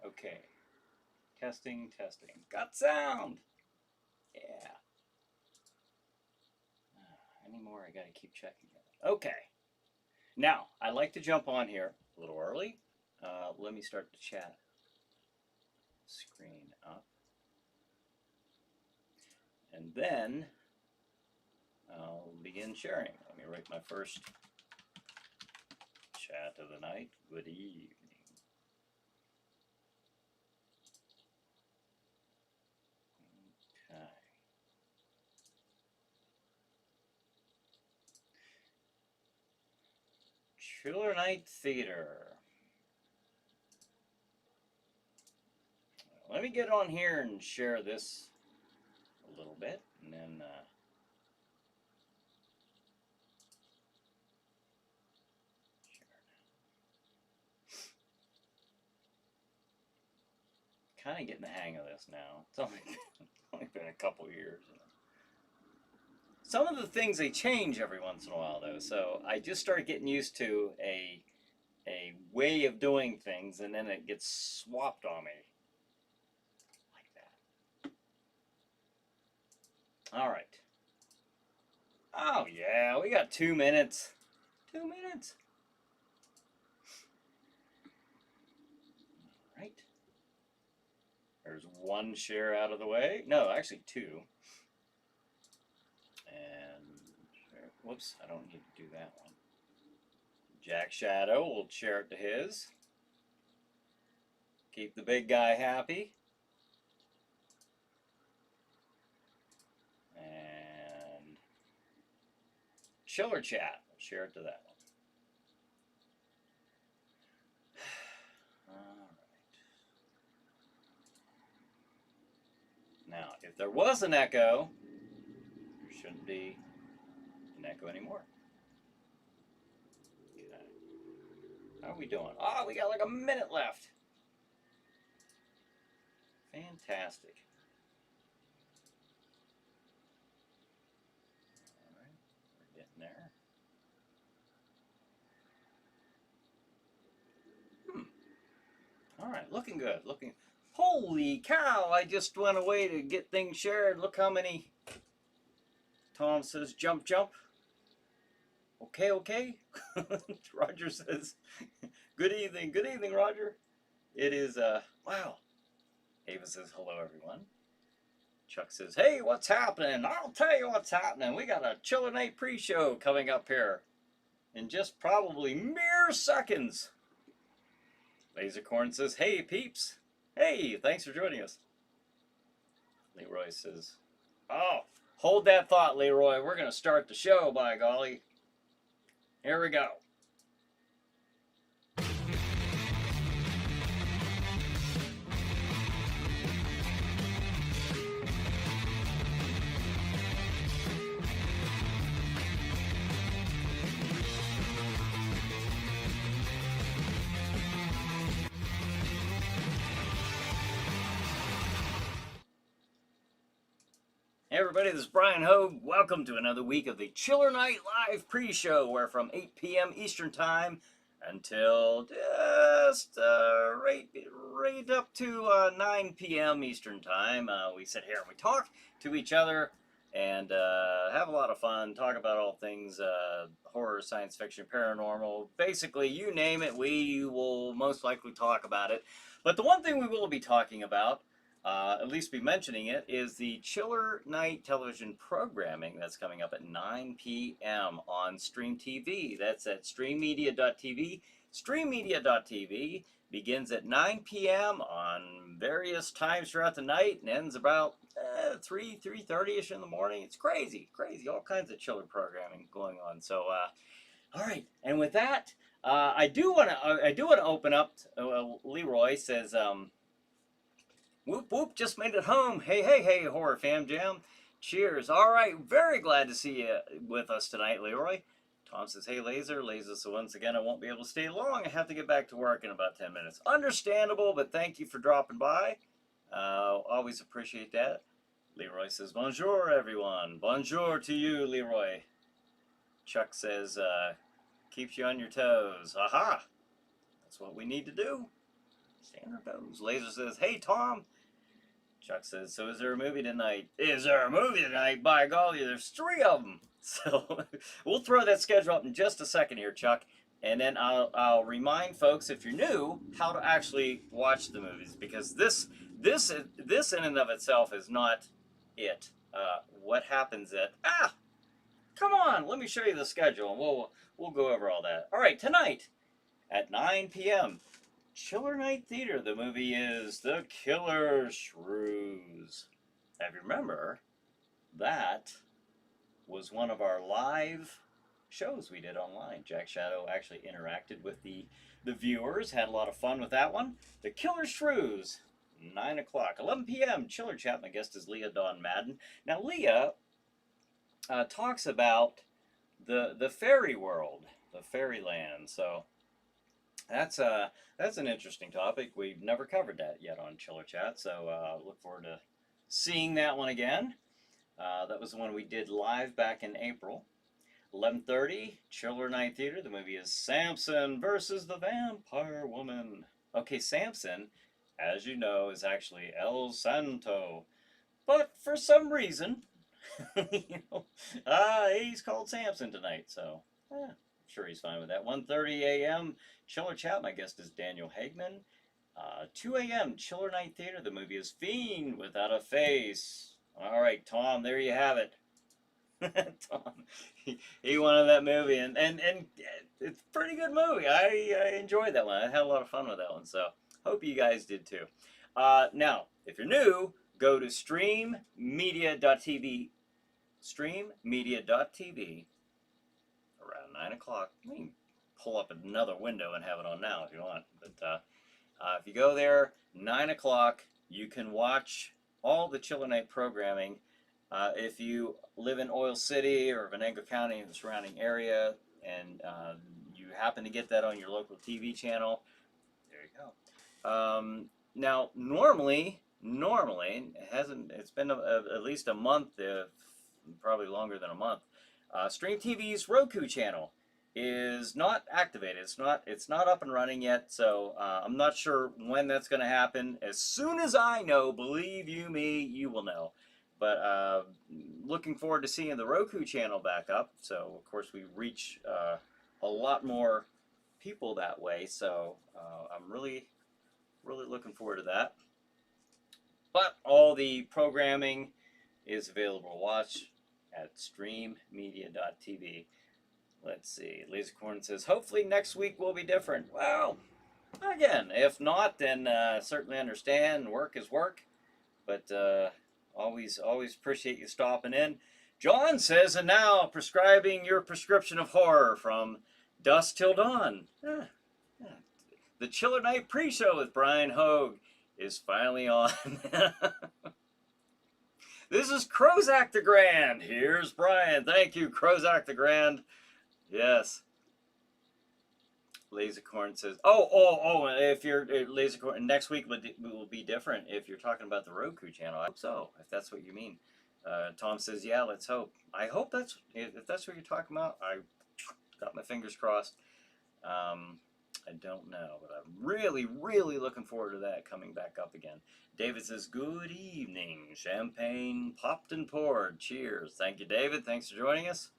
Okay. Testing, testing. Got sound! Yeah. Any more? I gotta keep checking it. Okay. Now, I like to jump on here a little early. Let me start the chat screen up. And then I'll begin sharing. Let me write my first chat of the night. Good evening. Okay. Chiller Night Theater. Let me get on here and share this a little bit, and then kind of getting the hang of this now. It's only been a couple years. Some of the things, they change every once in a while, though, so I just started getting used to a way of doing things, and then it gets swapped on me like that. All right. Oh, yeah, we got 2 minutes. 2 minutes. All right. There's one share out of the way. No, actually two. And, whoops, I don't need to do that one. Jack Shadow will share it to his. Keep the big guy happy. And Chiller Chat will share it to that one. All right. Now, if there was an echo, there shouldn't be an echo anymore. Okay. How are we doing? Oh, we got like a minute left. Fantastic. All right, we're getting there. All right, looking good. Looking. Holy cow! I just went away to get things shared. Look how many. Tom says, "Jump, jump." Okay, okay. Roger says, "Good evening, good evening, Roger." It is wow. Ava says, "Hello, everyone." Chuck says, "Hey, what's happening?" I'll tell you what's happening. We got a Chiller Night pre-show coming up here in just probably mere seconds. Lasercorn says, "Hey, peeps. Hey, thanks for joining us." Leroy says, "Oh, hold that thought, Leroy. We're going to start the show, by golly. Here we go." Hey everybody, this is Brian Hogue. Welcome to another week of the Chiller Night Live pre-show, where from 8 p.m. Eastern Time until just right up to 9 p.m. Eastern Time, we sit here and we talk to each other and have a lot of fun, talk about all things horror, science fiction, paranormal. Basically, you name it, we will most likely talk about it. But the one thing we will be talking about, at least be mentioning it, is the Chiller Night television programming that's coming up at 9 p.m. on Stream TV. That's at streammedia.tv. Streammedia.tv begins at 9 p.m. on various times throughout the night and ends about 3:30ish in the morning. It's crazy, crazy. All kinds of chiller programming going on. So, all right. And with that, I do want to open up. Leroy says, "Whoop, whoop, just made it home. Hey, hey, hey, Horror Fam Jam. Cheers." All right, very glad to see you with us tonight, Leroy. Tom says, "Hey, Laser." Laser, so once again, I won't be able to stay long. I have to get back to work in about 10 minutes. Understandable, but thank you for dropping by. Always appreciate that. Leroy says, "Bonjour, everyone." Bonjour to you, Leroy. Chuck says, "Keeps you on your toes." Aha! That's what we need to do. Stay on our toes. Laser says, hey, Tom. Chuck says, so is there a movie tonight? Is there a movie tonight? By golly, there's 3 of them. So we'll throw that schedule up in just a second here, Chuck. And then I'll remind folks, if you're new, how to actually watch the movies. Because this in and of itself is not it. What happens come on, let me show you the schedule. And we'll go over all that. All right, tonight at 9 p.m., Chiller Night Theater. The movie is The Killer Shrews. Now, if you remember, that was one of our live shows we did online. Jack Shadow actually interacted with the viewers, had a lot of fun with that one. The Killer Shrews, 9 o'clock. 11 p.m., Chiller Chat. My guest is Leah Dawn Madden. Now, Leah talks about the fairy world, the fairyland. So that's an interesting topic. We've never covered that yet on Chiller Chat, so look forward to seeing that one again. That was the one we did live back in April. 11:30, Chiller Night Theater. The movie is Samson versus the Vampire Woman. Okay, Samson, as you know, is actually El Santo, but for some reason, he's called Samson tonight, so I'm sure he's fine with that. 1:30 a.m. Chiller Chat. My guest is Daniel Hagman. 2 a.m. Chiller Night Theater. The movie is Fiend Without a Face. All right, Tom, there you have it. Tom, he wanted that movie, and it's a pretty good movie. I enjoyed that one. I had a lot of fun with that one, so hope you guys did too. Now, if you're new, go to streammedia.tv. Streammedia.tv around 9 o'clock. You can pull up another window and have it on now if you want. But if you go there, 9 o'clock, you can watch all the Chiller Night programming. If you live in Oil City or Venango County and the surrounding area, and you happen to get that on your local TV channel, there you go. Now, normally, it's been at least a month, probably longer than a month. Stream TV's Roku channel is not activated. It's not up and running yet, so I'm not sure when that's going to happen. As soon as I know, believe you me, you will know. But looking forward to seeing the Roku channel back up. So of course we reach a lot more people that way. So I'm really looking forward to that. But all the programming is available to watch at streammedia.tv. Let's see. Lasercorn says, hopefully next week will be different. Well, again, if not, then certainly understand. Work is work. But always appreciate you stopping in. John says, and now prescribing your prescription of horror from dusk till dawn. The Chiller Night pre-show with Bryan Hogue is finally on. This is Crozak the Grand. Here's Bryan. Thank you, Crozak the Grand. Yes. Lasercorn says, if you're Lasercorn, next week will be different if you're talking about the Roku channel. I hope so, if that's what you mean. Tom says, yeah, let's hope. I hope if that's what you're talking about. I got my fingers crossed. I don't know, but I'm really looking forward to that coming back up again. David says, good evening. Champagne popped and poured. Cheers. Thank you, David. Thanks for joining us.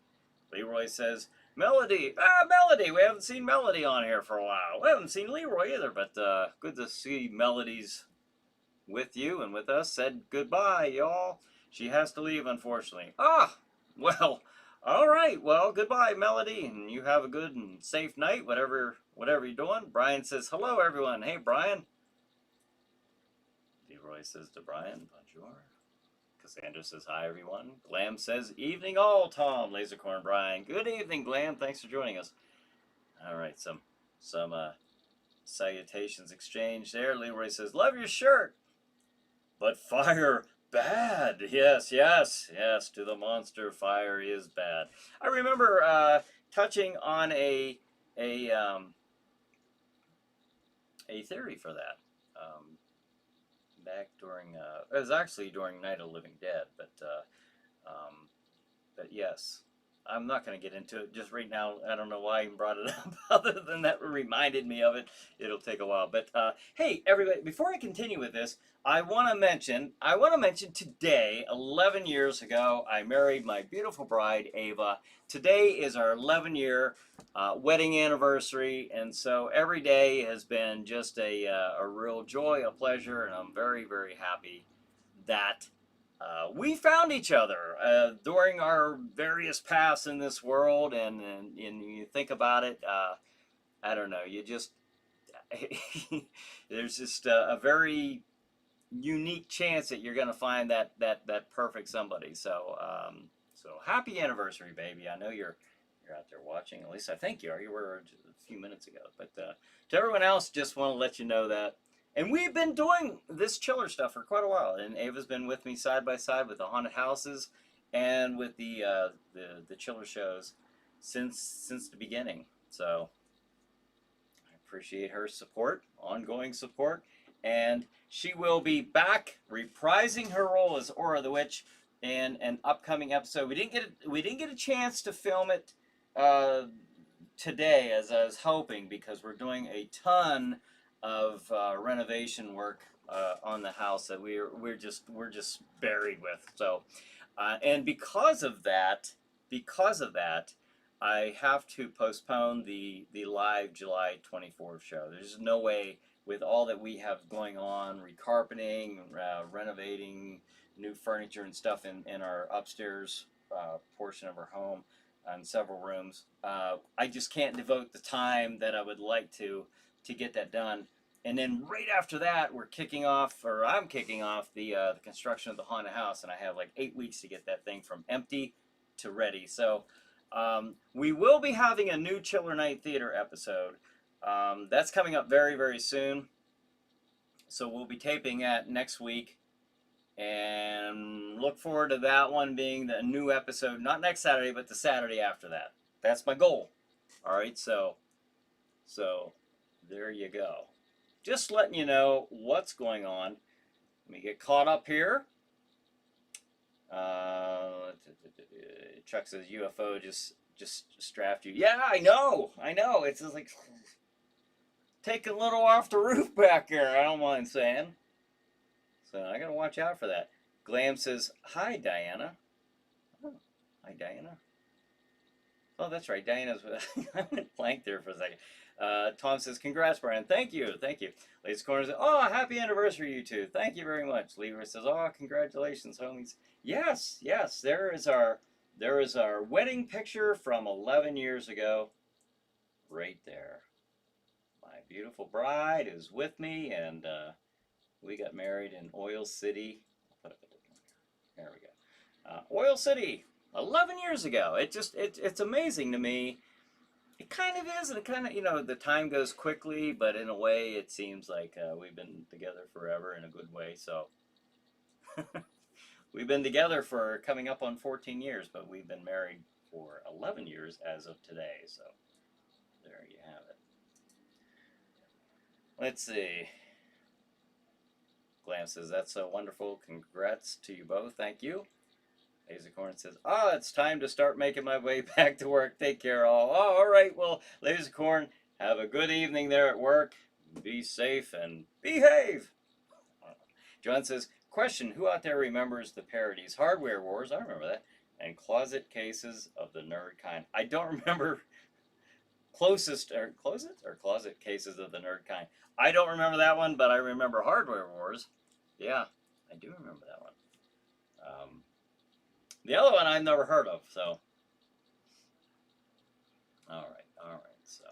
Leroy says, Melody. Melody. We haven't seen Melody on here for a while. We haven't seen Leroy either, but good to see Melody's with you and with us. Said goodbye, y'all. She has to leave, unfortunately. Well, all right. Well, goodbye, Melody, and you have a good and safe night, whatever you're doing. Brian says, hello, everyone. Hey, Brian. Leroy says to Brian, bonjour. Cassandra says, hi, everyone. Glam says, evening all, Tom, Lasercorn, Brian. Good evening, Glam. Thanks for joining us. All right, some salutations exchanged there. Leroy says, love your shirt, but fire bad. Yes, to the monster, fire is bad. I remember touching on a theory for that. Back during, it was actually during Night of the Living Dead, but yes, I'm not going to get into it just right now. I don't know why I even brought it up. Other than that, reminded me of it. It'll take a while. But hey, everybody! Before I continue with this, I want to mention. Today, 11 years ago, I married my beautiful bride, Ava. Today is our 11-year wedding anniversary, and so every day has been just a real joy, a pleasure, and I'm very, very happy that we found each other during our various paths in this world, and you think about it, I don't know, you just there's just a very unique chance that you're going to find that perfect somebody. So happy anniversary, baby. I know you're out there watching. At least I think you are. You were just a few minutes ago. But to everyone else, just want to let you know that. And we've been doing this chiller stuff for quite a while. And Ava's been with me side by side with the haunted houses and with the chiller shows since the beginning. So I appreciate her support, ongoing support, and she will be back reprising her role as Aura the Witch in an upcoming episode. We didn't get a chance to film it uh, today as I was hoping, because we're doing a ton of renovation work on the house that we're just buried with. So and because of that, I have to postpone the live July 24th show. There's no way, with all that we have going on, recarpeting, renovating, new furniture and stuff in our upstairs portion of our home, and several rooms. I just can't devote the time that I would like to get that done. And then right after that, I'm kicking off the construction of the haunted house, and I have like 8 weeks to get that thing from empty to ready. So we will be having a new Chiller Night Theater episode. That's coming up very, very soon. So we'll be taping that next week, and look forward to that one being the new episode, not next Saturday, but the Saturday after that. That's my goal. All right, so there you go. Just letting you know what's going on. Let me get caught up here. Chuck says UFO just strapped you. Yeah, I know. It's just like taking a little off the roof back there. I don't mind saying. So I gotta watch out for that. Glam says, "Hi, Diana." Oh, hi, Diana. Oh, that's right. Diana's. I went blank there for a second. Tom says, "Congrats, Brian." Thank you. Lace Corner says, "Oh, happy anniversary, you two. Thank you very much." Lever says, "Oh, congratulations, homies." Yes. There is our wedding picture from 11 years ago, right there. My beautiful bride is with me, and we got married in Oil City. I'll put up a different one here. There we go. Oil City, 11 years ago. It's amazing to me. It kind of is, and it kind of, the time goes quickly, but in a way, it seems like we've been together forever in a good way. So we've been together for coming up on 14 years, but we've been married for 11 years as of today. So there you have it. Let's see. Glam says, "That's so wonderful. Congrats to you both. Thank you." Lasercorn says, "It's time to start making my way back to work. Take care, all." Oh, all right. Well, Lasercorn, have a good evening there at work. Be safe and behave. John says, "Question, who out there remembers the parodies? Hardware Wars," I remember that, and Closet Cases of the Nerd Kind. I don't remember Closet Cases of the Nerd Kind. I don't remember that one, but I remember Hardware Wars. Yeah, I do remember that one. The other one I've never heard of, so. All right. So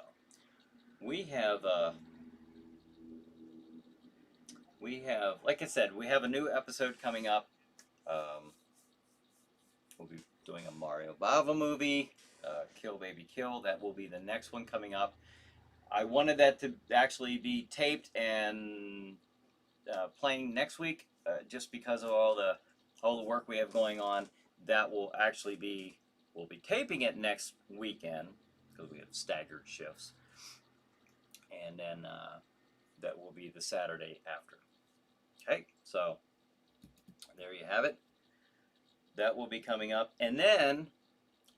like I said, we have a new episode coming up. We'll be doing a Mario Bava movie, Kill Baby Kill. That will be the next one coming up. I wanted that to actually be taped and playing next week, just because of all the work we have going on. That will actually be, we'll be taping it next weekend because we have staggered shifts, and then that will be the Saturday after. Okay, so there you have it. That will be coming up, and then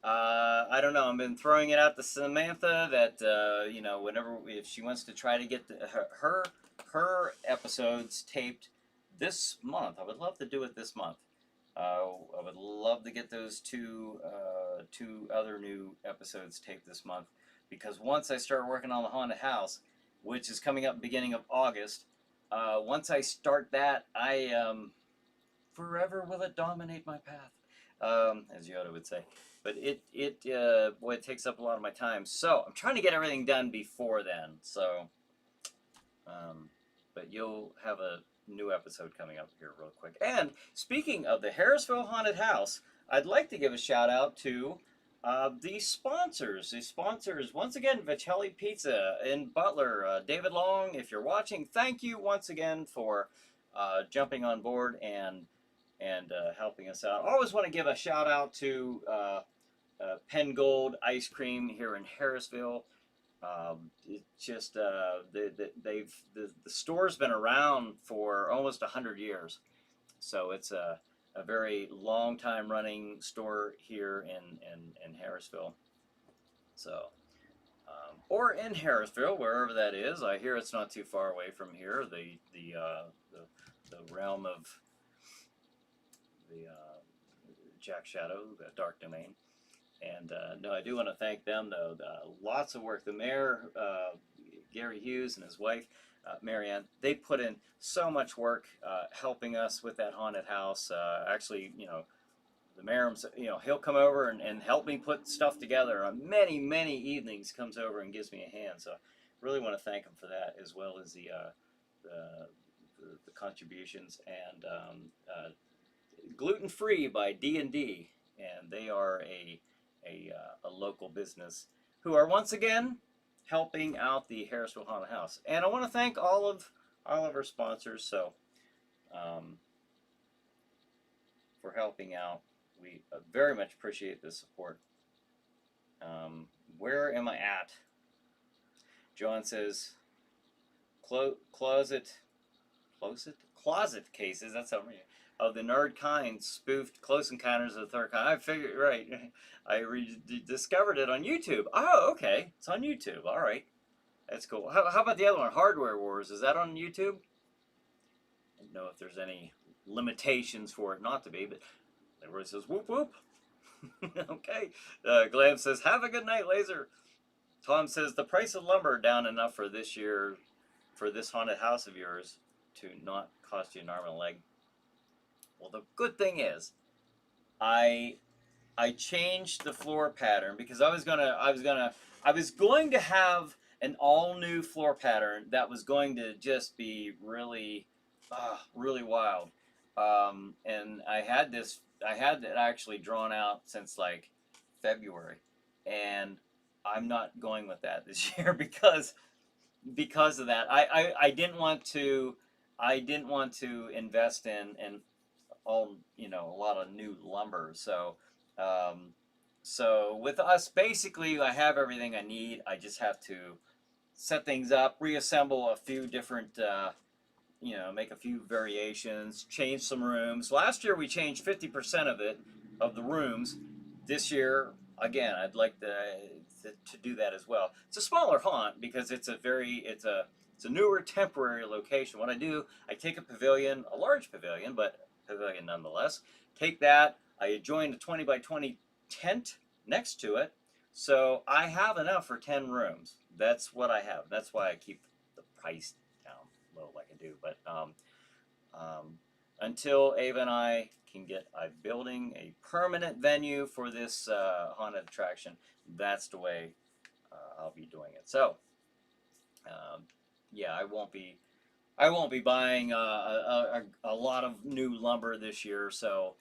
I don't know. I've been throwing it out to Samantha that you know, whenever if she wants to try to get her episodes taped this month, I would love to do it this month. I would love to get those two other new episodes taped this month, because once I start working on the haunted house, which is coming up beginning of August, once I start that, I forever will it dominate my path, as Yoda would say. But boy, it takes up a lot of my time. So I'm trying to get everything done before then. So, but you'll have a new episode coming up here real quick. And speaking of the Harrisville Haunted House, I'd like to give a shout out to the sponsors. The sponsors, once again, Vicelli Pizza in Butler. David Long, if you're watching, thank you once again for jumping on board and helping us out. I always want to give a shout out to Penn Gold Ice Cream here in Harrisville. It's just the store's been around for almost 100 years, so it's a very long time running store here in Harrisville. So, or in Harrisville, wherever that is. I hear it's not too far away from here. The realm of the Jack Shadow, the Dark Domain. And no, I do want to thank them, though. Lots of work. The mayor, Gary Hughes, and his wife, Marianne, they put in so much work helping us with that haunted house. Actually, you know, the mayor, you know, he'll come over and help me put stuff together. On many, many evenings, comes over and gives me a hand. So, really want to thank him for that, as well as the contributions. And Gluten Free by D&D, and they are a local business who are once again helping out the Harrisville Haunted House. And I want to thank all of our sponsors. So for helping out, we very much appreciate the support. Where am I at? John says closet cases. That's how many of the nerd kind spoofed Close Encounters of the Third Kind. I figured, right. I discovered it on YouTube. Oh, okay. It's on YouTube. All right. That's cool. How about the other one, Hardware Wars? Is that on YouTube? I don't know if there's any limitations for it not to be, but everybody says whoop whoop. Okay. Glam says, have a good night, Laser. Tom says, the price of lumber down enough for this year, for this haunted house of yours, to not cost you an arm and a leg. Well, the good thing is, I changed the floor pattern because I was going to have an all new floor pattern that was going to just be really, really wild. And I had it actually drawn out since like February, and I'm not going with that this year because of that. I didn't want to invest in all, you know, a lot of new lumber. So so with us, basically, I have everything I need. I just have to set things up, reassemble a few different, you know, make a few variations, change some rooms. Last year we changed 50% of the rooms. This year, again, I'd like to do that as well. It's a smaller haunt because it's a newer temporary location. What I do, I take a pavilion, a large pavilion, but pavilion nonetheless. Take that, I join a 20 by 20 tent next to it, so I have enough for 10 rooms. That's what I have. That's why I keep the price down low like I do. But until Ava and I can get building a permanent venue for this haunted attraction, that's the way I'll be doing it. So yeah, I won't be buying a lot of new lumber this year. So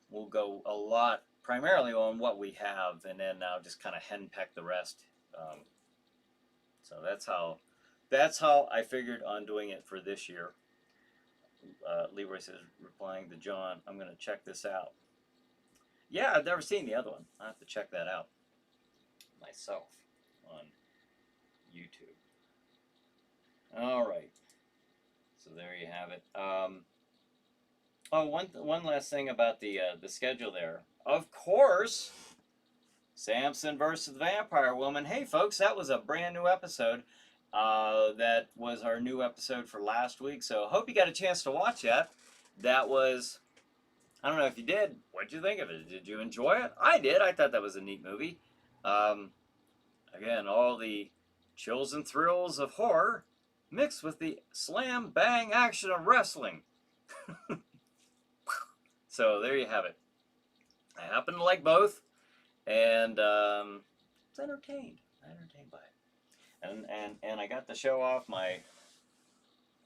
we'll go a lot primarily on what we have, and then I'll just kind of henpeck the rest. So that's how I figured on doing it for this year. Leroy says, replying to John, I'm going to check this out. Yeah, I've never seen the other one. I have to check that out myself on YouTube. All right. So there you have it. Oh, one last thing about the schedule there. Of course, Samson versus the Vampire Woman. Hey, folks, that was a brand new episode. That was our new episode for last week. So hope you got a chance to watch that. That was, I don't know if you did. What'd you think of it? Did you enjoy it? I did. I thought that was a neat movie. Again, all the chills and thrills of horror mixed with the slam bang action of wrestling. So there you have it. I happen to like both, and was entertained. Entertained by it, and I got to show off my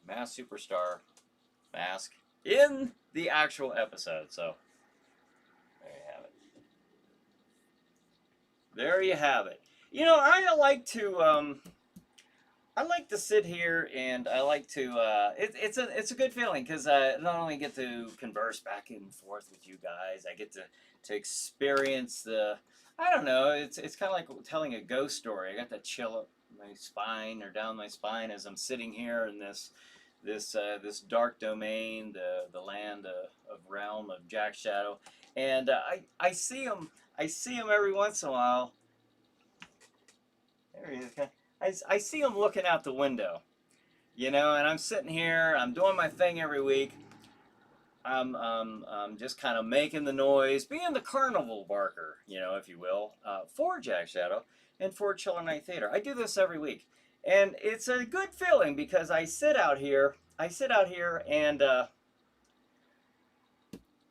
Masked Superstar mask in the actual episode. So there you have it. There you have it. You know, I like to sit here and I like to. It's a good feeling because I not only get to converse back and forth with you guys, I get to experience the. I don't know. It's kind of like telling a ghost story. I got that chill up my spine or down my spine as I'm sitting here in this dark domain, the land of realm of Jack Shadow, and I see him. I see him every once in a while. There he is. I see him looking out the window, you know, and I'm sitting here. I'm doing my thing every week. I'm just kind of making the noise, being the carnival barker, you know, if you will, for Jack Shadow and for Chiller Night Theater. I do this every week, and it's a good feeling because I sit out here. And I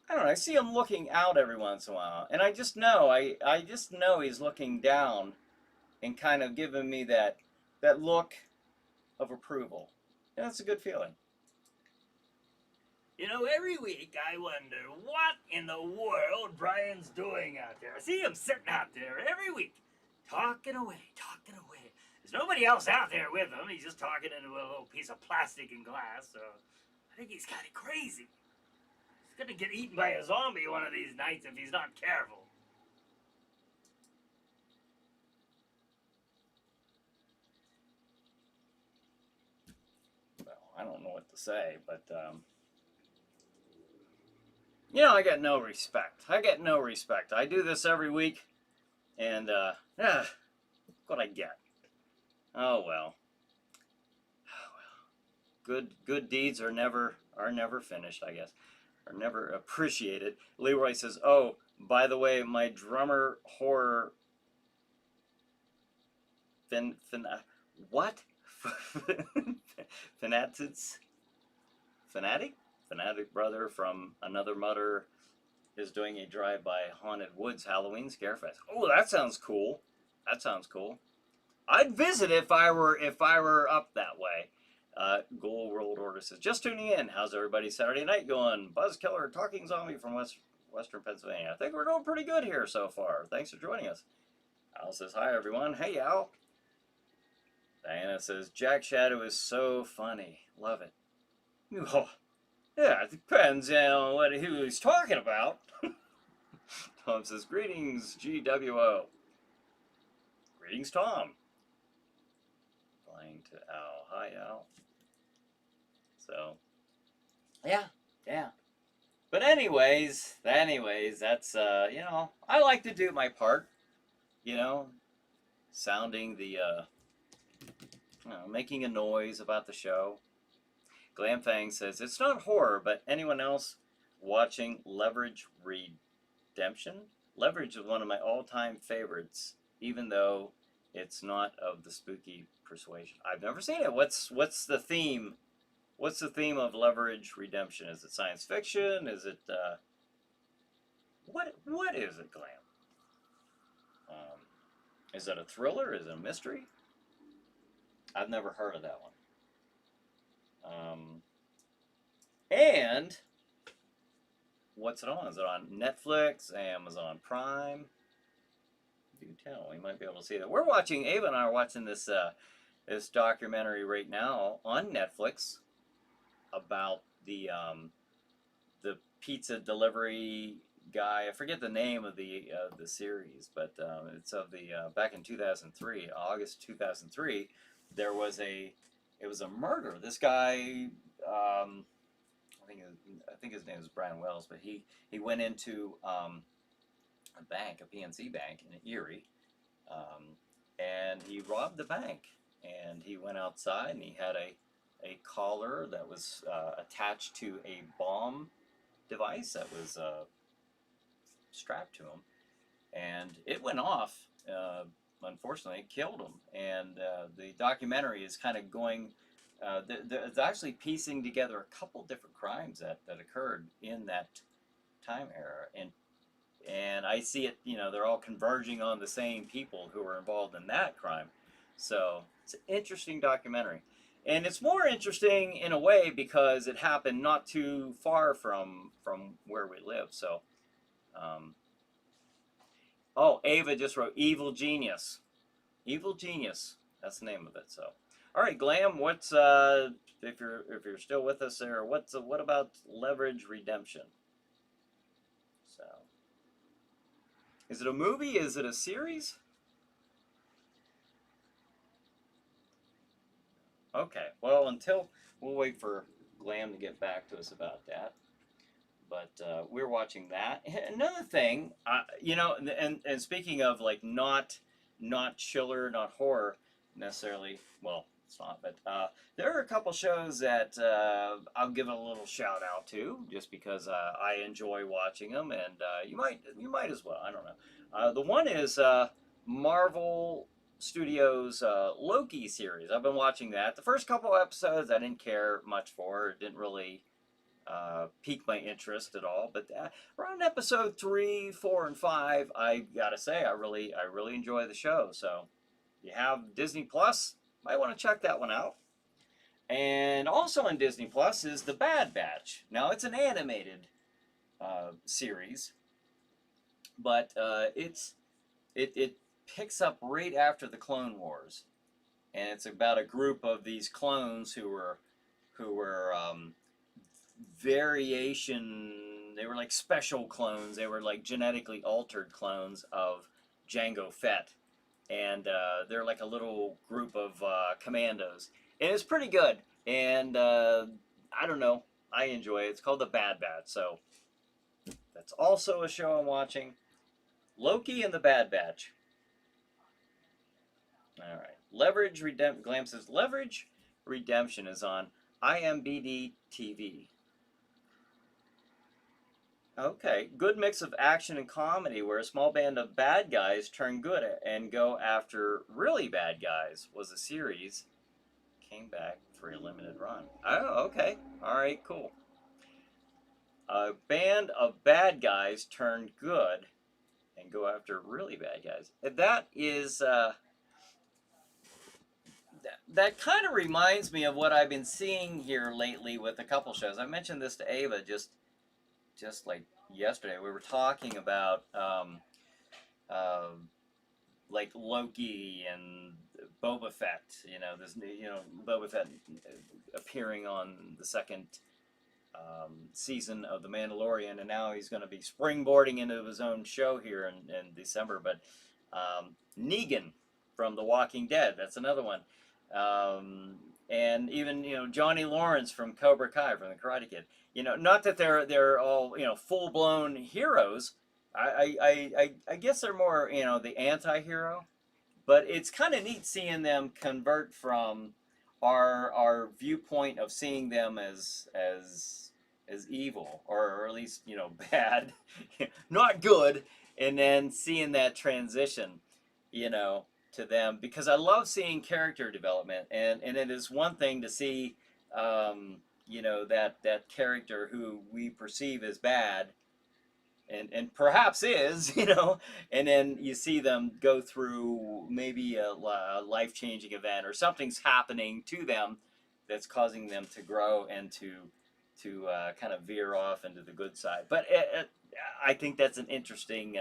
don't know. I see him looking out every once in a while, and I just know. I just know he's looking down and kind of giving me that look of approval. And that's a good feeling. You know, every week I wonder what in the world Bryan's doing out there. I see him sitting out there every week, talking away. There's nobody else out there with him. He's just talking into a little piece of plastic and glass. So I think he's kind of crazy. He's going to get eaten by a zombie one of these nights if he's not careful. I don't know what to say, but you know, I get no respect. I do this every week, and what I get. Oh well. Good deeds are never finished, I guess, are never appreciated. Leroy says, "Oh, by the way, my drummer horror what? Fanatic brother from another mother is doing a drive-by Haunted Woods Halloween Scarefest. Oh, that sounds cool. I'd visit if I were up that way. Ghoul World Order says, just tuning in. How's everybody Saturday night going? Buzzkiller Talking Zombie from Western Pennsylvania. I think we're doing pretty good here so far. Thanks for joining us. Al says, hi everyone. Hey Al. Diana says, Jack Shadow is so funny. Love it. Oh, yeah, it depends on who he's talking about. Tom says, greetings, GWO. Greetings, Tom. Flying to Al. Hi, Al. So, yeah. But anyways, that's, you know, I like to do my part, you know, sounding the, you know, making a noise about the show. Glamfang says, it's not horror, but anyone else watching Leverage Redemption? Leverage is one of my all-time favorites, even though it's not of the spooky persuasion. I've never seen it. What's the theme? What's the theme of Leverage Redemption? Is it science fiction? Is it, what is it, Glam? Is it a thriller? Is it a mystery? I've never heard of that one. And what's it on? Is it on Netflix, Amazon Prime? Do tell. We might be able to see that. We're watching, Ava and I are watching this this documentary right now on Netflix about the pizza delivery guy. I forget the name of the series, but it's of the back in 2003, August 2003. There was it was a murder. This guy, I think his name is Bryan Wells, but he went into a bank, a PNC bank in Erie, and he robbed the bank. And he went outside, and he had a collar that was attached to a bomb device that was strapped to him, and it went off. Unfortunately, it killed him. And the documentary is kind of going. It's actually piecing together a couple different crimes that occurred in that time era, and I see it. They're all converging on the same people who were involved in that crime. So it's an interesting documentary, and it's more interesting in a way because it happened not too far from where we live. So, um, oh, Ava just wrote "Evil Genius." Evil Genius. That's the name of it. So, all right, Glam. What's if you're still with us there? What about Leverage Redemption? So, is it a movie? Is it a series? Okay. Well, until we'll wait for Glam to get back to us about that. But we're watching that. Another thing, and speaking of like not chiller, not horror necessarily. Well, it's not, but there are a couple shows that I'll give a little shout out to, just because I enjoy watching them, and you might as well. I don't know. The one is Marvel Studios Loki series. I've been watching that. The first couple episodes I didn't care much for. It didn't really piqued my interest at all. But around episode 3, 4, and 5, I gotta say I really enjoy the show. So you have Disney Plus, might want to check that one out. And also on Disney Plus is The Bad Batch. Now it's an animated series, but it picks up right after the Clone Wars, and it's about a group of these clones who were variation. They were like special clones. They were like genetically altered clones of Jango Fett, and they're like a little group of commandos, and it's pretty good. And I don't know, I enjoy it. It's called The Bad Batch, so that's also a show I'm watching. Loki and The Bad Batch. All right, Leverage Redemption. Glam says Leverage Redemption is on IMBD TV. Okay, good mix of action and comedy where a small band of bad guys turn good and go after really bad guys was a series. Came back for a limited run. Oh, okay. All right, cool. A band of bad guys turn good and go after really bad guys. That is that kind of reminds me of what I've been seeing here lately with a couple shows. I mentioned this to Ava just like yesterday. We were talking about uh, like Loki and Boba Fett. Boba Fett appearing on the second season of The Mandalorian, and now he's going to be springboarding into his own show here in December. But Negan from The Walking Dead, that's another one. And even Johnny Lawrence from Cobra Kai, from the Karate Kid. Not that they're all full blown heroes. I guess they're more the anti-hero, but it's kind of neat seeing them convert from our viewpoint of seeing them as evil, or at least bad, not good, and then seeing that transition, to them, because I love seeing character development, and it is one thing to see that character who we perceive as bad and perhaps is, and then you see them go through maybe a life-changing event, or something's happening to them that's causing them to grow and to kind of veer off into the good side. But I think that's an interesting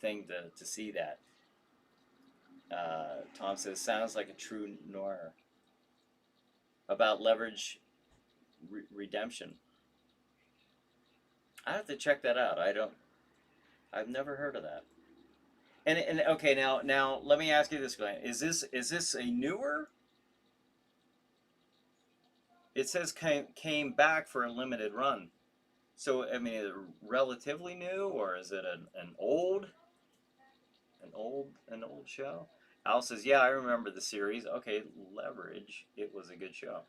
thing to see that. Tom says, sounds like a true noir about leverage redemption. I have to check that out. I've never heard of that. And okay, now let me ask you this, Glenn. Is this a newer? It says came back for a limited run. So I mean, is it relatively new, or is it an old show? Al says, "Yeah, I remember the series. Okay, Leverage. It was a good show.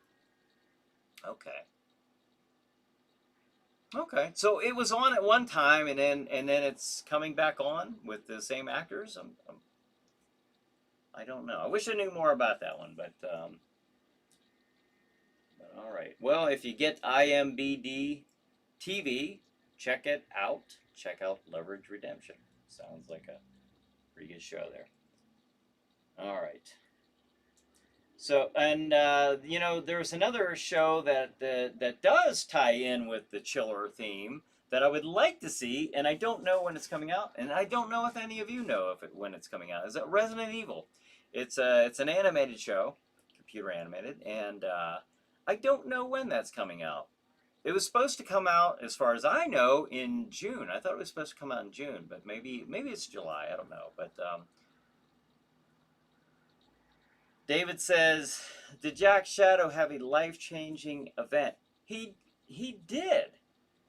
Okay, okay. So it was on at one time, and then it's coming back on with the same actors. I don't know. I wish I knew more about that one, but all right. Well, if you get IMBD TV, check it out. Check out Leverage Redemption. Sounds like a pretty good show there. All right. So, and there's another show that does tie in with the chiller theme that I would like to see, and I don't know when it's coming out, and I don't know if any of you know when it's coming out. Is it Resident Evil? It's an animated show, computer animated, and I don't know when that's coming out. It was supposed to come out, as far as I know, in June. I thought it was supposed to come out in June, but maybe it's July. I don't know, but David says, "Did Jack Shadow have a life-changing event?" He did.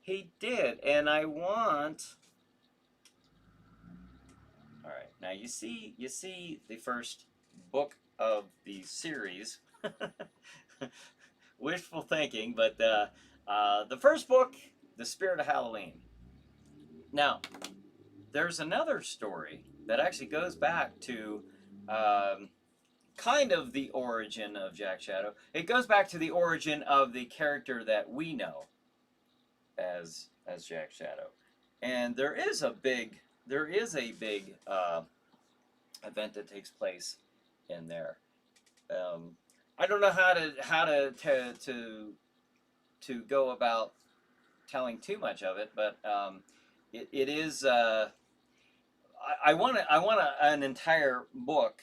He did, and I want. All right, now you see the first book of the series. Wishful thinking, but the first book, The Spirit of Halloween. Now, there's another story that actually goes back to um, kind of the origin of Jack Shadow. It goes back to the origin of the character that we know as Jack Shadow, and there is a big event that takes place in there. Um, I don't know how to go about telling too much of it, but it is. I want an entire book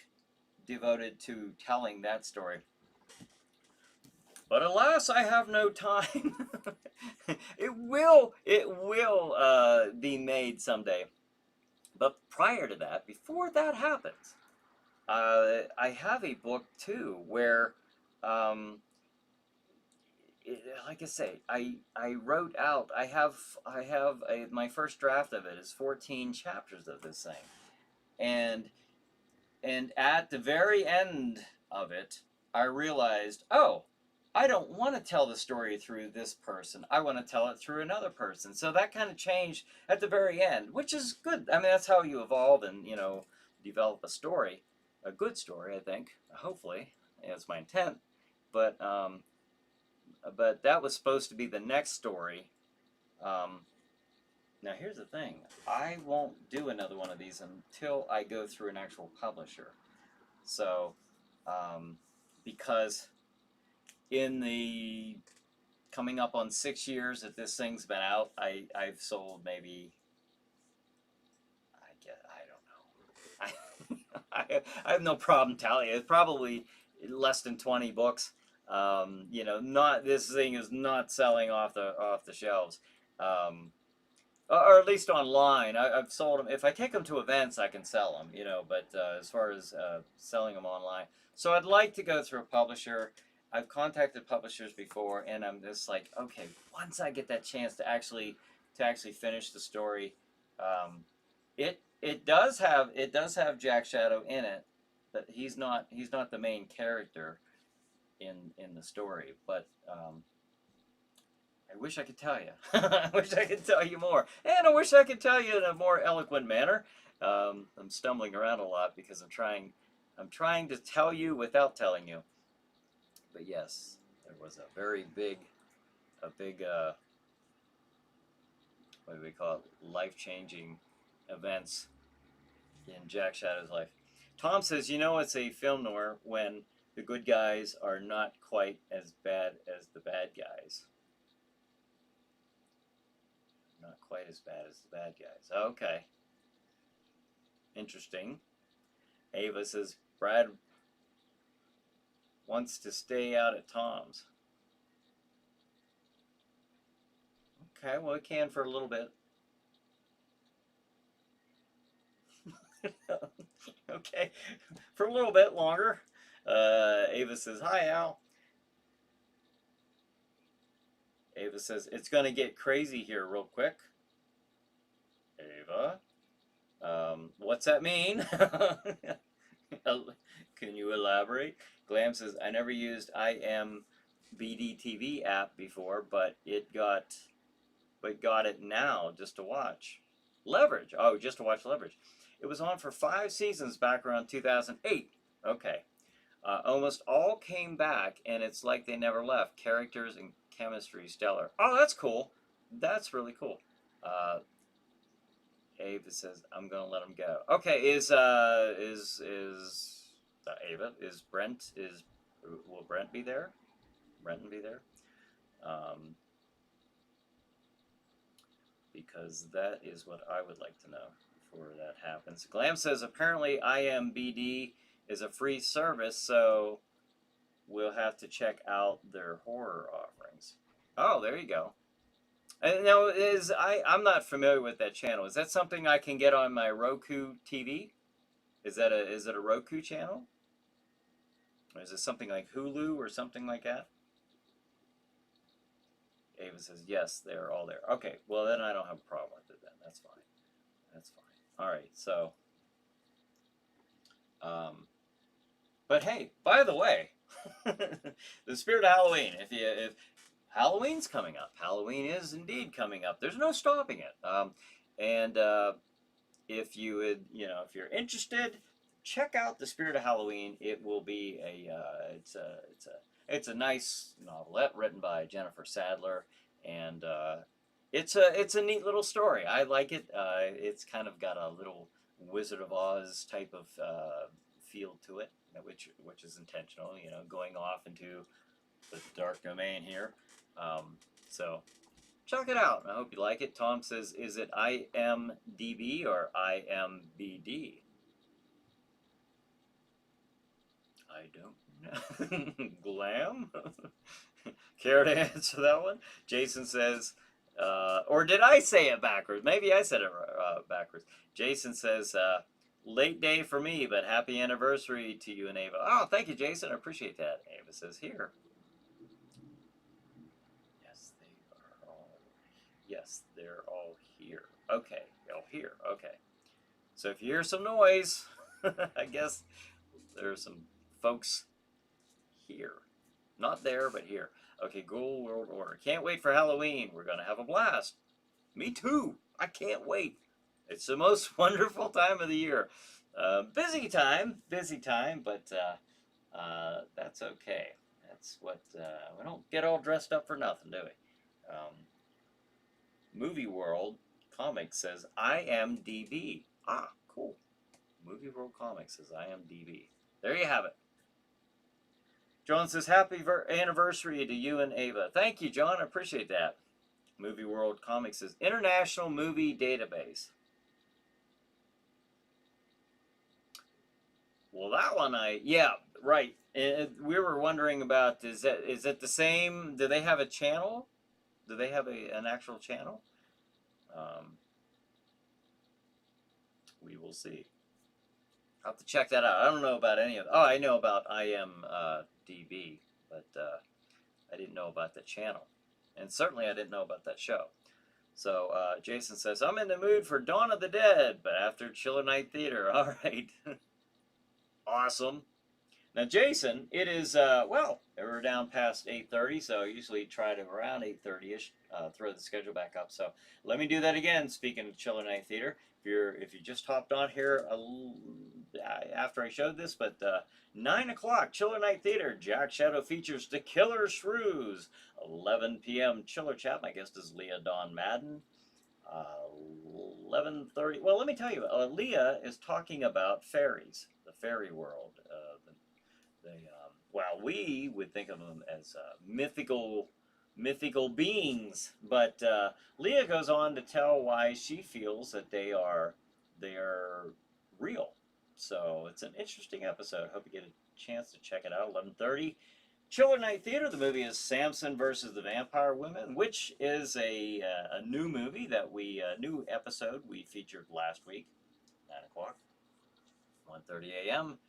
devoted to telling that story. But alas, I have no time. It will be made someday. But prior to that, before that happens, I have a book too where, um, like I say, I wrote out. My first draft of it is 14 chapters of this thing, and at the very end of it, I realized, oh, I don't want to tell the story through this person. I want to tell it through another person. So that kind of changed at the very end, which is good. I mean, that's how you evolve and, develop a story, a good story, I think. Hopefully, that's my intent. But but that was supposed to be the next story. Um, Now, here's the thing. I won't do another one of these until I go through an actual publisher. So, um, because in the coming up on 6 years that this thing's been out, I've sold maybe, I don't know. I have no problem telling you. It's probably less than 20 books. Not this thing is not selling off the shelves. Um, or at least online. I've sold them. If I take them to events, I can sell them, but as far as selling them online. So I'd like to go through a publisher. I've contacted publishers before, and I'm just like, okay, once I get that chance to actually finish the story, it does have Jack Shadow in it, but he's not the main character in the story. But I wish I could tell you. I wish I could tell you more. And I wish I could tell you in a more eloquent manner. I'm stumbling around a lot because I'm trying to tell you without telling you. But yes, there was a very big, what do we call it, life-changing events in Jack Shadow's life. Tom says, it's a film noir when the good guys are not quite as bad as the bad guys. Not quite as bad as the bad guys. Okay. Interesting. Ava says Brad wants to stay out at Tom's. Okay, well, he can for a little bit. Okay, for a little bit longer. Ava says, "Hi, Al." Ava says, it's going to get crazy here real quick. Ava, what's that mean? Can you elaborate? Glam says, I never used IMBD app before, but got it now just to watch. Leverage. Oh, just to watch Leverage. It was on for 5 seasons back around 2008. Okay. Almost all came back, and it's like they never left. Characters and chemistry stellar. Oh, that's cool. That's really cool. Ava says, I'm gonna let him go. Okay, is Ava? Is Brent? Will Brent be there? Brenton be there? Because that is what I would like to know before that happens. Glam says, apparently IMBD is a free service, so we'll have to check out their horror offerings. Oh, there you go. And now, I'm not familiar with that channel. Is that something I can get on my Roku TV? Is it a Roku channel? Or is it something like Hulu or something like that? Ava says, yes, they're all there. Okay, well then I don't have a problem with it then. That's fine. That's fine. All right, so, but hey, by the way, the spirit of Halloween. If Halloween's coming up, Halloween is indeed coming up. There's no stopping it. And if you would, if you're interested, check out the Spirit of Halloween. It will be it's a nice novelette written by Jennifer Sadler, and it's a neat little story. I like it. It's kind of got a little Wizard of Oz type of feel to it, which is intentional. Going off into the dark domain here. So check it out. I hope you like it. Tom says, is it IMDb or IMBD? I don't know. Glam? Care to answer that one? Jason says, or did I say it backwards? Maybe I said it backwards. Jason says, late day for me, but happy anniversary to you and Ava. Oh, thank you, Jason. I appreciate that. Ava says, here. Yes, they're all here. Okay, all here. Okay. So if you hear some noise, I guess there are some folks here. Not there, but here. Okay, Ghoul World Order. Can't wait for Halloween. We're going to have a blast. Me too. I can't wait. It's the most wonderful time of the year. Busy time, but that's okay. That's what, we don't get all dressed up for nothing, do we? Movie World Comics says IMDb. Ah, cool. Movie World Comics says IMDb. There you have it. John says, happy anniversary to you and Ava. Thank you, John. I appreciate that. Movie World Comics says International Movie Database. Well, that one yeah, right. We were wondering about, is it the same? Do they have a channel? Do they have an actual channel? We will see. I'll have to check that out. I don't know about any of them. Oh, I know about IMDb, but I didn't know about the channel. And certainly I didn't know about that show. So Jason says, I'm in the mood for Dawn of the Dead, but after Chiller Night Theater. All right. Awesome. Now, Jason, it is, well, we're down past 8:30, so I usually try to around 8:30-ish throw the schedule back up. So let me do that again, speaking of Chiller Night Theater. If you just hopped on here after I showed this, but 9 o'clock, Chiller Night Theater, Jack Shadow features The Killer Shrews. 11 p.m. Chiller Chat, my guest is Leah Dawn Madden. 11:30, well, let me tell you, Leah is talking about fairies, the fairy world. Well, we would think of them as mythical beings, but Leah goes on to tell why she feels that they are real. So it's an interesting episode. Hope you get a chance to check it out. 11:30, Chiller Night Theater. The movie is Samson versus the Vampire Women, which is a new movie that new episode we featured last week. 9 o'clock, 1:30 a.m.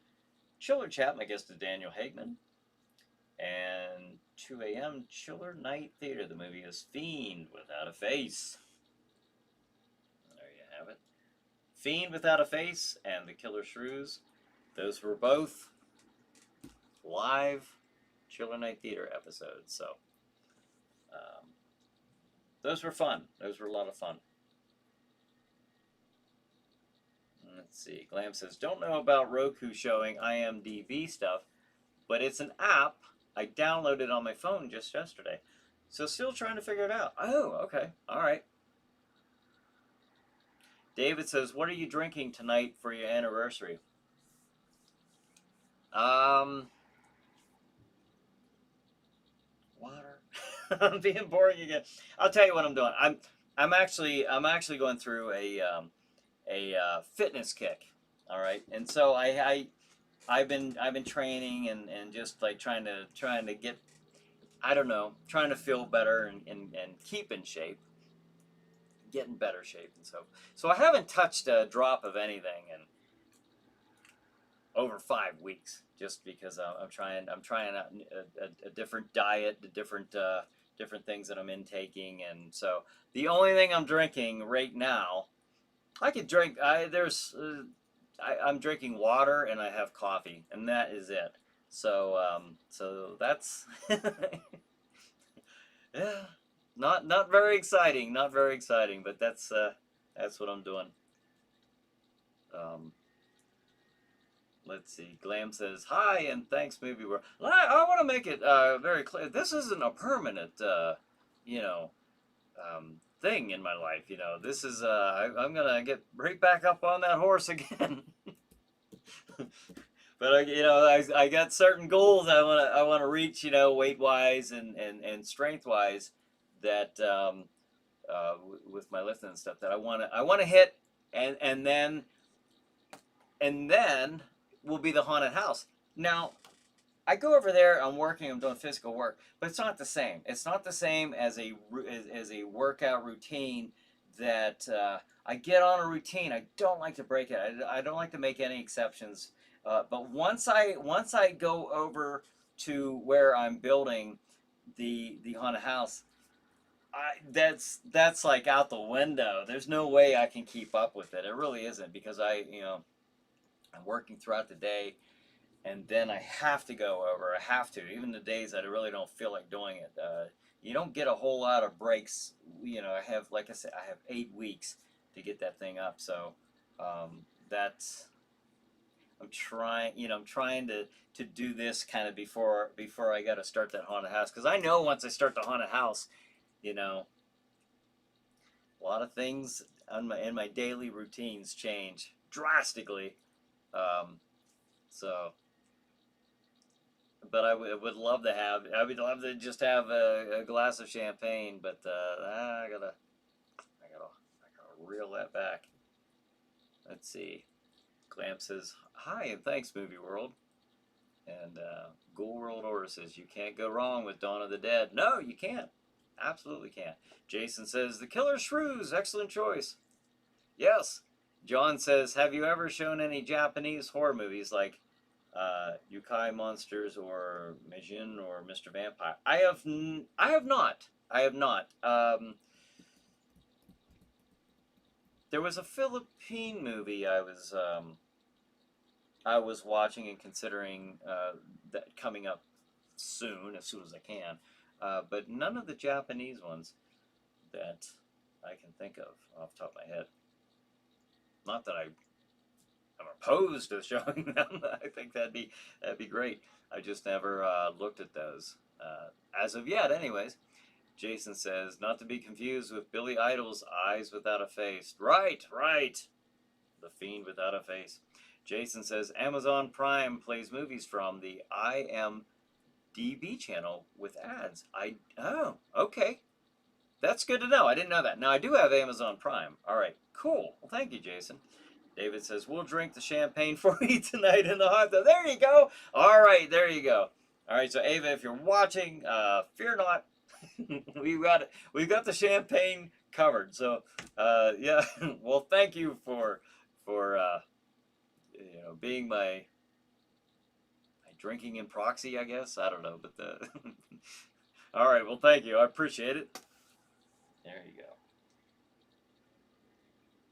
Chiller Chat, my guest is Daniel Hagman. And 2 a.m. Chiller Night Theater. The movie is Fiend Without a Face. There you have it. Fiend Without a Face and The Killer Shrews. Those were both live Chiller Night Theater episodes. So those were fun. Those were a lot of fun. Let's see. Glam says, don't know about Roku showing IMDb stuff, but it's an app I downloaded on my phone just yesterday. So still trying to figure it out. Oh, okay. All right. David says, what are you drinking tonight for your anniversary? Water. I'm being boring again. I'll tell you what I'm doing. I'm actually going through a fitness kick. All right, and so I've been training and just like trying to get, I don't know, trying to feel better and keep in shape, get in better shape, and so I haven't touched a drop of anything in over 5 weeks, just because I'm trying a different diet, the different things that I'm intaking, and so the only thing I'm drinking right now, I could drink. I'm drinking water and I have coffee, and that is it. So so that's yeah, not very exciting, but that's what I'm doing. Let's see. Glam says, hi and thanks, Movie World. I want to make it very clear. This isn't a permanent, you know, thing in my life. You know, this is, I'm going to get right back up on that horse again. But, you know, I got certain goals I want to reach, you know, weight-wise and strength-wise that, with my lifting and stuff that I want to hit, and then will be the haunted house. Now, I go over there, I'm doing physical work, but it's not the same. It's not the same as a workout routine that I get on a routine. I don't like to break it. I don't like to make any exceptions. But once I go over to where I'm building the haunted house, that's like out the window. There's no way I can keep up with it. It really isn't, because I'm working throughout the day, and then I have to go over. I have to, even the days that I really don't feel like doing it. You don't get a whole lot of breaks. You know, like I said, I have 8 weeks to get that thing up. So that's, I'm trying to do this kind of before I got to start that haunted house, because I know once I start the haunted house, you know, a lot of things in my daily routines change drastically. So, but I would love to just have a glass of champagne, but I gotta reel that back. Let's see. Glam says, hi and thanks, Movie World. And Ghoul World Order says, you can't go wrong with Dawn of the Dead. No, you can't. Absolutely can't. Jason says, The Killer Shrews, excellent choice. Yes. John says, have you ever shown any Japanese horror movies like Yokai Monsters or Mijin or Mr. Vampire? I have not. There was a Philippine movie I was watching and considering that coming up soon as I can, but none of the Japanese ones that I can think of off the top of my head. Not that I'm opposed to showing them. I think that'd be great. I just never looked at those as of yet. Anyways, Jason says, not to be confused with Billy Idol's Eyes Without a Face. Right. The Fiend Without a Face. Jason says, Amazon Prime plays movies from the IMDb channel with ads. Oh, okay. That's good to know. I didn't know that. Now, I do have Amazon Prime. All right, cool. Well, thank you, Jason. David says, we'll drink the champagne for you tonight in the hot tub. There you go. All right, there you go. All right, so Ava, if you're watching, fear not. We've got the champagne covered. So, yeah. Well, thank you for being my drinking in proxy, I guess. I don't know, but the. All right. Well, thank you. I appreciate it. There you go.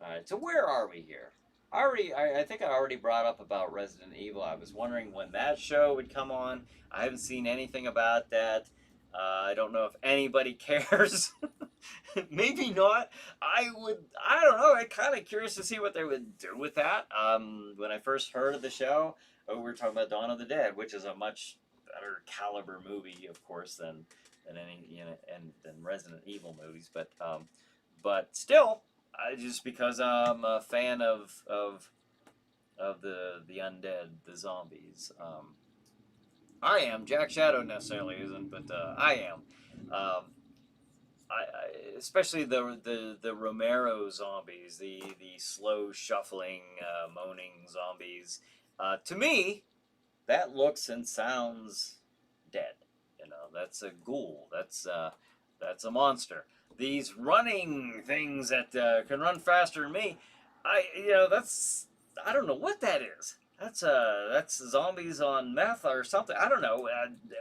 All right. So where are we here? I think I already brought up about Resident Evil. I was wondering when that show would come on. I haven't seen anything about that. I don't know if anybody cares. Maybe not. I would. I don't know. I'm kind of curious to see what they would do with that. When I first heard of the show, we were talking about Dawn of the Dead, which is a much better caliber movie, of course, than any and than Resident Evil movies. But still, just because I'm a fan of the undead, the zombies. I am. Jack Shadow necessarily isn't, but I am. Um, especially the Romero zombies, the slow shuffling, moaning zombies. To me, that looks and sounds dead. You know, that's a ghoul. That's a monster. These running things that can run faster than me, I don't know what that is. That's zombies on meth or something. I don't know.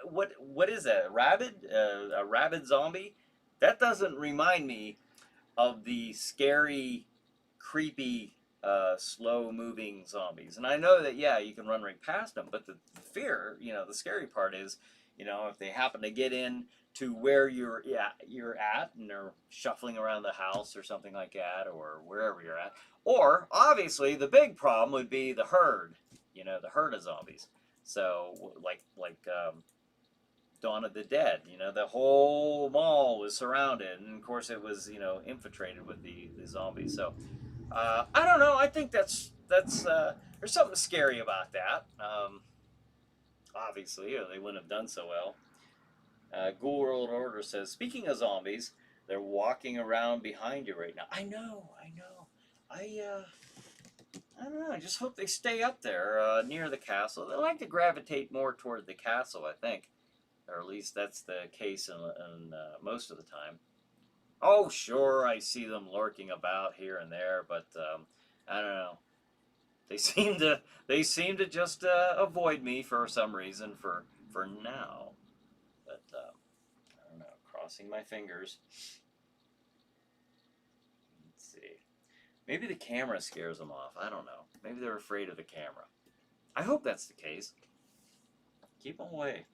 What is that? A rabid zombie? That doesn't remind me of the scary, creepy, slow-moving zombies. And I know that yeah, you can run right past them, but the fear, the scary part is, if they happen to get in to where you're at and they're shuffling around the house or something like that, or wherever you're at. Or obviously, the big problem would be the herd. The herd of zombies. So like Dawn of the Dead. The whole mall was surrounded, and of course it was infiltrated with the zombies. So I don't know. I think that's there's something scary about that. Obviously, or they wouldn't have done so well. Ghoul World Order says, speaking of zombies, they're walking around behind you right now. I know. I don't know. I just hope they stay up there near the castle. They like to gravitate more toward the castle, I think. Or at least that's the case in most of the time. Oh, sure, I see them lurking about here and there, but I don't know. They seem to just avoid me for some reason for now. But I don't know. Crossing my fingers. Let's see. Maybe the camera scares them off. I don't know. Maybe they're afraid of the camera. I hope that's the case. Keep them away.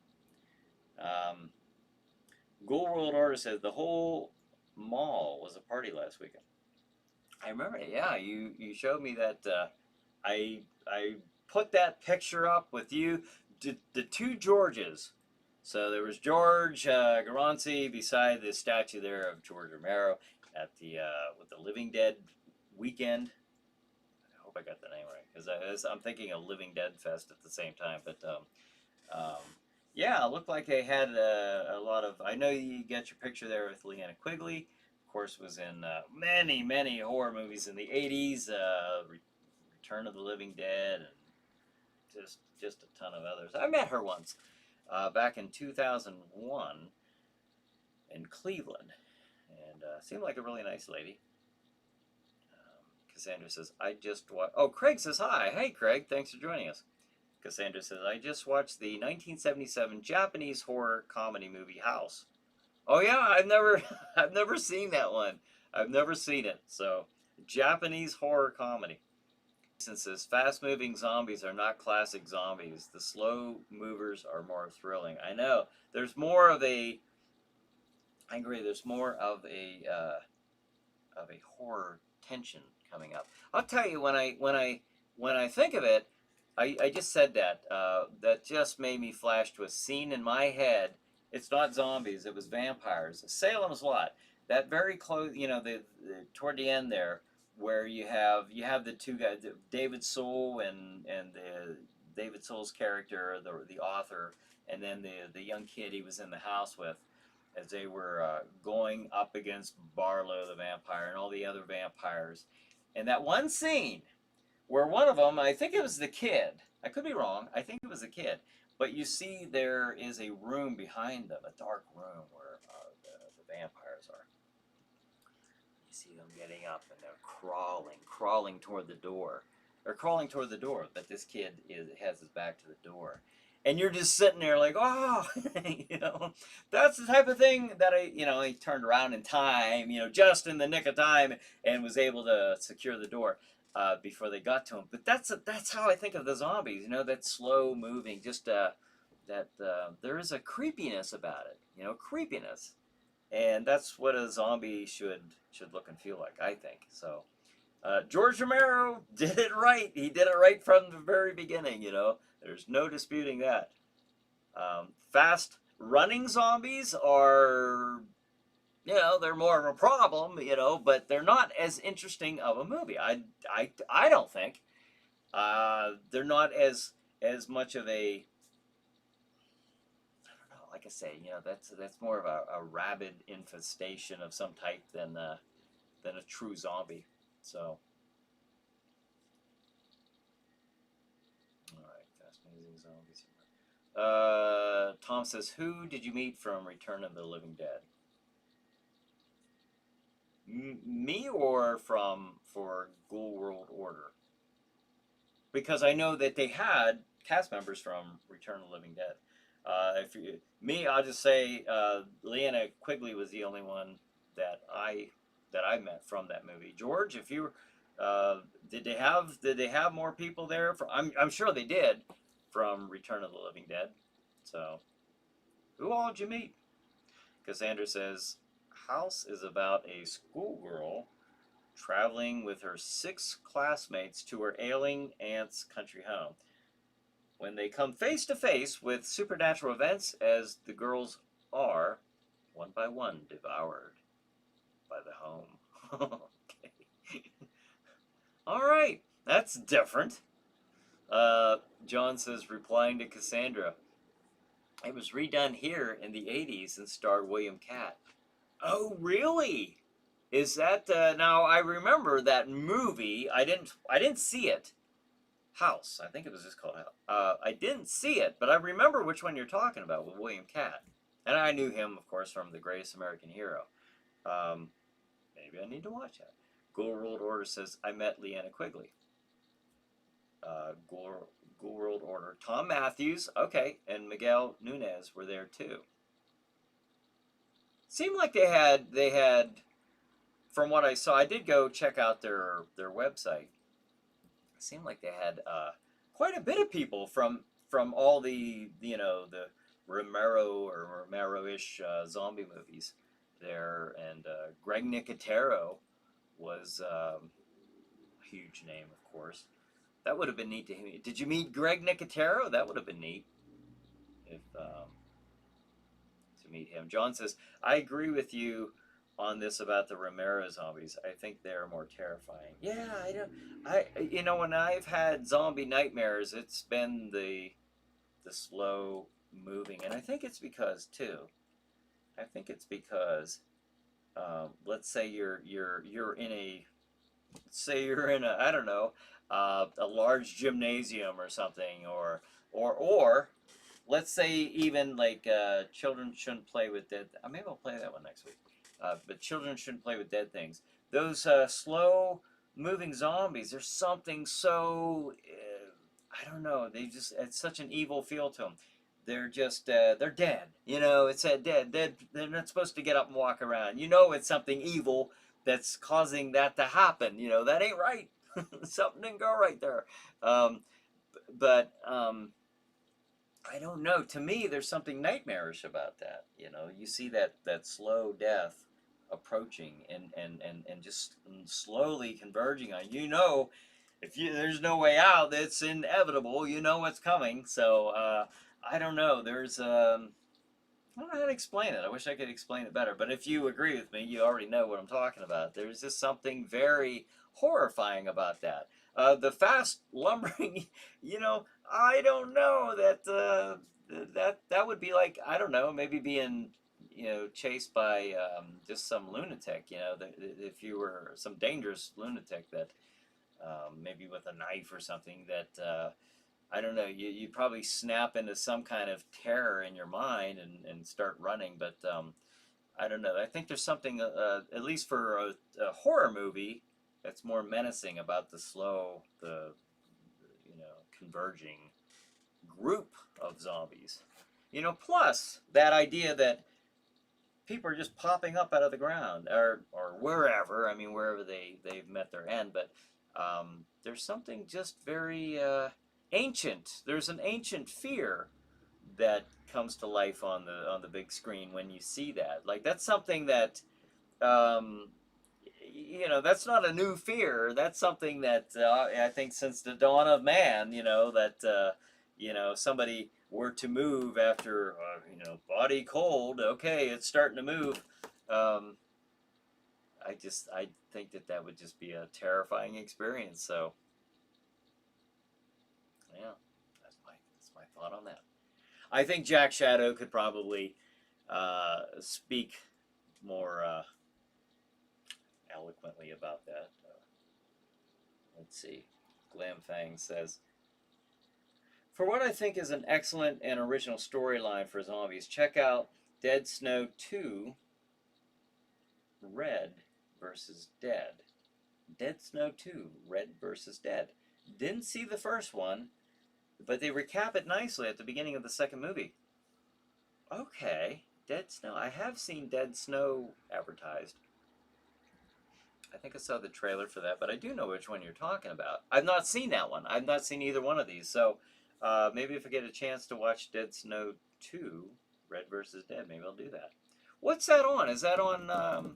Ghoul World Order says the whole mall was a party last weekend. I remember it. Yeah, you showed me that. I put that picture up with you. The two Georges. So there was George Garanci beside the statue there of George Romero at the with the Living Dead weekend. I hope I got the name right because I'm thinking of Living Dead Fest at the same time. But yeah, it looked like they had a lot of. I know you got your picture there with Leanna Quigley. Of course, was in many horror movies in the '80s. Return of the Living Dead, and just a ton of others. I met her once back in 2001 in Cleveland, and seemed like a really nice lady. Cassandra says, I just watched. Oh, Craig says hi. Hey, Craig, thanks for joining us. Cassandra says, I just watched the 1977 Japanese horror comedy movie House. Oh yeah, I've never seen that one. I've never seen it. So, Japanese horror comedy. Says fast-moving zombies are not classic zombies. The slow movers are more thrilling. I know. There's more of a. I agree. There's more of a horror tension coming up. I'll tell you when I think of it, I just said that that just made me flash to a scene in my head. It's not zombies. It was vampires. Salem's Lot. That very close. The toward the end there, where you have the two guys, David Soul and the David Soul's character, the author, and then the young kid he was in the house with, as they were going up against Barlow the vampire and all the other vampires. And that one scene where one of them, I think it was the kid, I could be wrong, I think it was the kid, but you see there is a room behind them, a dark room where the vampires are. You see them getting up and they're crawling toward the door. They're crawling toward the door, but this kid has his back to the door. and you're just sitting there like, oh, that's the type of thing that he turned around in time, just in the nick of time, and was able to secure the door before they got to him. But that's how I think of the zombies, that slow moving, just that there is a creepiness about it, creepiness, and that's what a zombie should look and feel like, I think. So George Romero did it right. He did it right from the very beginning. There's no disputing that. Fast running zombies are, they're more of a problem, but they're not as interesting of a movie. I don't think. They're not as much of a, I don't know, like I say, that's more of a rabid infestation of some type than a true zombie. So. All right, fascinating zombies. Tom says, "Who did you meet from Return of the Living Dead? Me or for Ghoul World Order? Because I know that they had cast members from Return of the Living Dead. Me, I'll just say Leanna Quigley was the only one that I met from that movie. George, if you did they have more people there? I'm sure they did from Return of the Living Dead. So who all did you meet? Cassandra says House is about a schoolgirl traveling with her 6 classmates to her ailing aunt's country home. When they come face to face with supernatural events, as the girls are, one by one, devoured by the home. Okay. All right, that's different. John says, replying to Cassandra, it was redone here in the 80s and starred William Catt. Oh, really? Is that now? I remember that movie. I didn't see it. House. I think it was just called House. I didn't see it, but I remember which one you're talking about with William Catt, and I knew him, of course, from The Greatest American Hero. Um, maybe I need to watch that. Ghoul World Order says I met Leanna Quigley. Ghoul World Order. Tom Matthews, okay, and Miguel Nunez were there too. Seemed like they had from what I saw. I did go check out their website. It seemed like they had quite a bit of people from all the the Romero-ish zombie movies there, and Greg Nicotero was a huge name, of course. That would have been neat to meet. Did you meet Greg Nicotero? That would have been neat if to meet him. John says, I agree with you on this about the Romero zombies. I think they're more terrifying. Yeah, I don't. When I've had zombie nightmares, it's been the slow moving, and I think it's because too. I think it's because, let's say you're in a, I don't know, a large gymnasium or something, or let's say even like children shouldn't play with dead. Maybe I'll play that one next week. But children shouldn't play with dead things. Those slow moving zombies. There's something so I don't know. It's such an evil feel to them. They're just they're dead. It's dead. They're not supposed to get up and walk around. It's something evil that's causing that to happen. That ain't right. Something didn't go right there. But I don't know. To me, there's something nightmarish about that. You see that slow death approaching and just slowly converging on. If there's no way out, it's inevitable. You know what's coming. So I don't know. I don't know how to explain it. I wish I could explain it better. But if you agree with me, you already know what I'm talking about. There's just something very horrifying about that. The fast lumbering, I don't know that would be like, I don't know, maybe being chased by just some lunatic. If you were some dangerous lunatic that maybe with a knife or something that. I don't know, you probably snap into some kind of terror in your mind and start running, but I don't know. I think there's something, at least for a horror movie, that's more menacing about the slow, the converging group of zombies. You know, plus that idea that people are just popping up out of the ground or wherever. I mean, wherever they've met their end. But there's something just very ancient. There's an ancient fear that comes to life on the big screen when you see that. Like that's something that um, you know, that's not a new fear. That's something that I think since the dawn of man, you know, that you know, somebody were to move after you know, body cold, okay, it's starting to move. Um, I think that that would just be a terrifying experience. So yeah, that's my thought on that. I think Jack Shadow could probably speak more eloquently about that. Let's see. Glam Fang says, for what I think is an excellent and original storyline for zombies, check out Dead Snow 2 Red versus Dead. Dead Snow 2 Red versus Dead. Didn't see the first one, but they recap it nicely at the beginning of the second movie. Okay, Dead Snow. I have seen Dead Snow advertised. I think I saw the trailer for that, but I do know which one you're talking about. I've not seen that one. I've not seen either one of these. So maybe if I get a chance to watch Dead Snow 2, Red versus Dead, maybe I'll do that. What's that on? Is that on,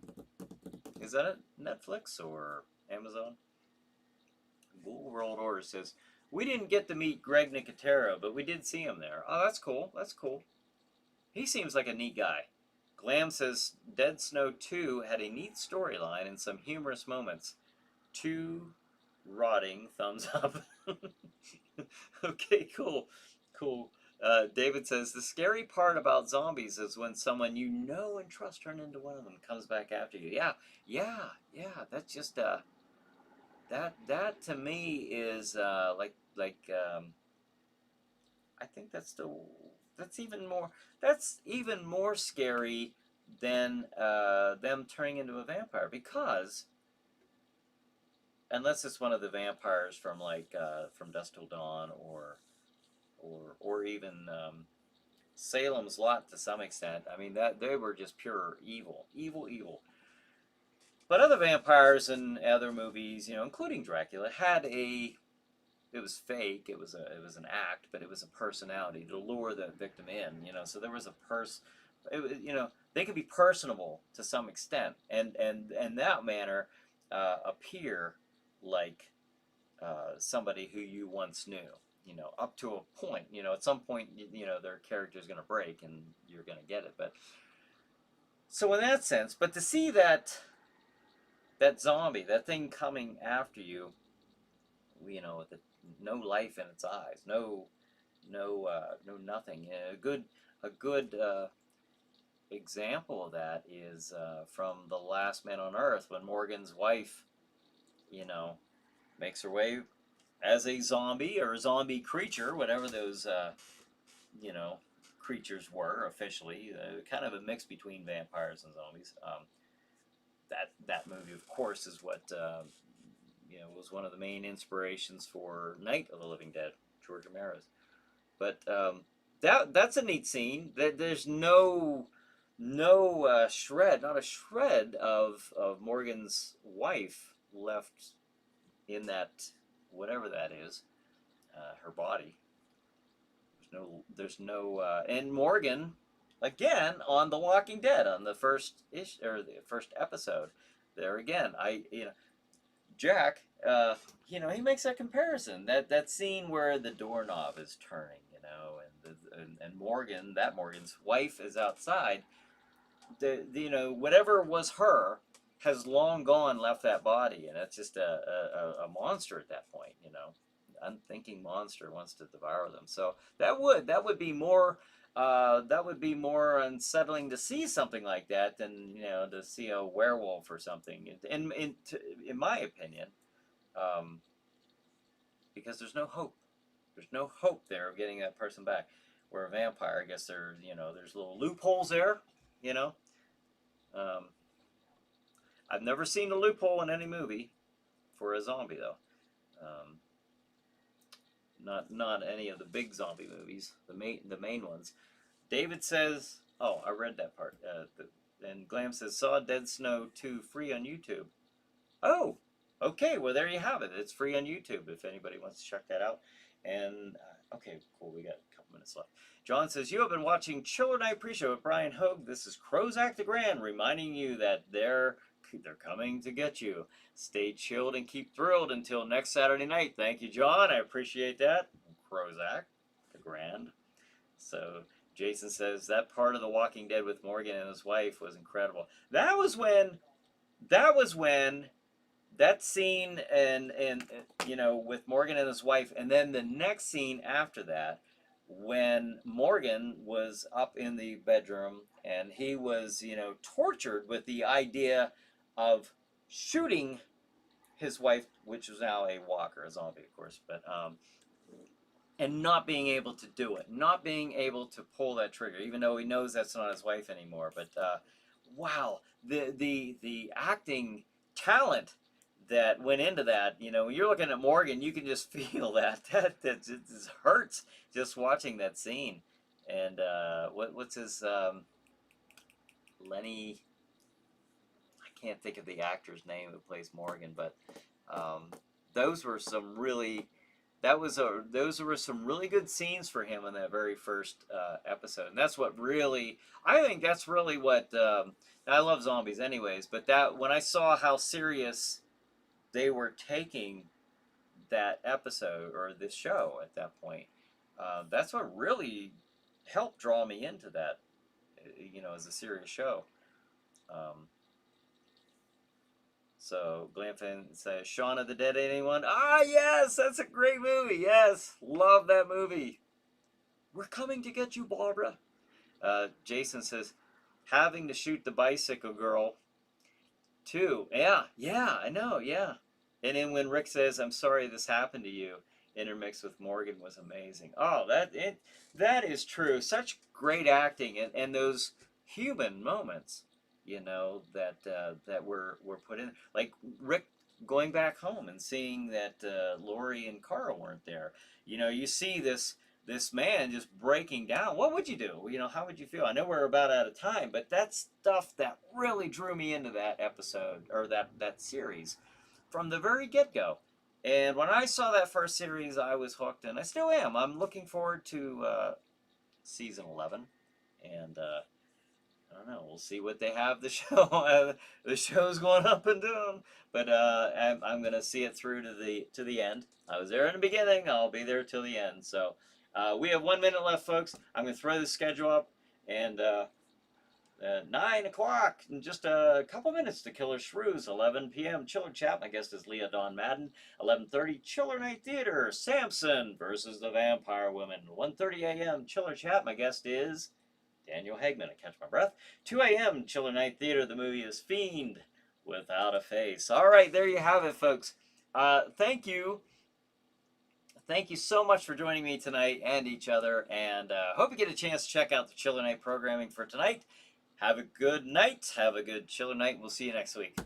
is that at Netflix or Amazon? Google World Order says, we didn't get to meet Greg Nicotero, but we did see him there. Oh, that's cool. That's cool. He seems like a neat guy. Glam says Dead Snow 2 had a neat storyline and some humorous moments. 2 rotting thumbs up. Okay, cool. Cool. David says the scary part about zombies is when someone you know and trust turn into one of them comes back after you. Yeah, yeah. That's just that to me is I think that's even more scary than them turning into a vampire, because unless it's one of the vampires from from Dusk Till Dawn or even Salem's Lot to some extent. I mean that they were just pure evil. But other vampires in other movies, you know, including Dracula, had a it was fake. It was an act, but it was a personality to lure the victim in. You know, so there was a you know, they could be personable to some extent, and that manner appear like somebody who you once knew. You know, up to a point. You know, at some point, you know, their character's going to break, and you're going to get it. But so in that sense, but to see that zombie, that thing coming after you, you know, with no life in its eyes, no nothing. A good example of that is from The Last Man on Earth, when Morgan's wife, you know, makes her way as a zombie or a zombie creature, whatever those you know, creatures were officially, kind of a mix between vampires and zombies. That movie, of course, is what you know, was one of the main inspirations for Night of the Living Dead, George Romero's. But that's a neat scene. There's no shred, not a shred of Morgan's wife left in that, whatever that is, her body. There's no, and Morgan, again on The Walking Dead on the first episode. There again, you know, Jack, you know, he makes that comparison. That scene where the doorknob is turning, you know, and Morgan's wife is outside. You know, whatever was her has long gone, left that body, and it's just a monster at that point. You know, unthinking monster wants to devour them. So that would be more. That would be more unsettling to see something like that than, you know, to see a werewolf or something. In my opinion, um, because there's no hope. There's no hope there of getting that person back. Where a vampire, I guess there's little loopholes there. You know, um, I've never seen a loophole in any movie for a zombie though. Um, not any of the big zombie movies, the main ones. David says, oh, I read that part. And Glam says, saw Dead Snow 2 free on YouTube. Oh, okay. Well, there you have it. It's free on YouTube if anybody wants to check that out. And, okay, cool. We got a couple minutes left. John says, you have been watching Chiller Night Pre-Show with Bryan Hogue. This is Crozak the Grand reminding you that they're coming to get you. Stay chilled and keep thrilled until next Saturday night. Thank you, John. I appreciate that. Crozak the Grand. So Jason says that part of The Walking Dead with Morgan and his wife was incredible. That was when that scene and you know, with Morgan and his wife, and then the next scene after that, when Morgan was up in the bedroom and he was, you know, tortured with the idea of shooting his wife, which is now a walker, a zombie, of course, but and not being able to do it, not being able to pull that trigger, even though he knows that's not his wife anymore. But wow, the acting talent that went into that. You know, when you're looking at Morgan, you can just feel that just hurts just watching that scene. And what's his Lenny? I can't think of the actor's name who plays Morgan, but those were some really. Those were some really good scenes for him in that very first episode, and that's what really, I think that's really what, I love zombies anyways, but that, when I saw how serious they were taking that episode, or this show at that point, that's what really helped draw me into that, you know, as a serious show. So, Glamfin says, Shaun of the Dead, anyone? Ah, yes, that's a great movie. Yes, love that movie. We're coming to get you, Barbara. Jason says, having to shoot the bicycle girl, too. Yeah, I know, yeah. And then when Rick says, I'm sorry this happened to you, intermixed with Morgan was amazing. Oh, that is true. Such great acting, and those human moments, you know, that were put in, like Rick going back home and seeing that Lori and Carl weren't there. You know, you see this man just breaking down. What would you do? You know, how would you feel? I know we're about out of time, but that's stuff that really drew me into that episode, or that series from the very get-go. And when I saw that first series, I was hooked, and I still am. I'm looking forward to season 11, and I don't know. We'll see what they have the show. The show's going up and down, but I'm gonna see it through to the end. I was there in the beginning. I'll be there till the end. So we have 1 minute left, folks. I'm gonna throw the schedule up, and 9 o'clock in just a couple minutes to Killer Shrews. 11 p.m. Chiller Chat. My guest is Leah Dawn Madden. 11:30 Chiller Night Theater. Samson versus the Vampire Woman. 1:30 a.m. Chiller Chat. My guest is Daniel Hagman. I catch my breath. 2 a.m. Chiller Night Theater. The movie is Fiend Without a Face. All right, there you have it, folks. Thank you. Thank you so much for joining me tonight and each other. And hope you get a chance to check out the Chiller Night programming for tonight. Have a good night. Have a good Chiller Night. We'll see you next week.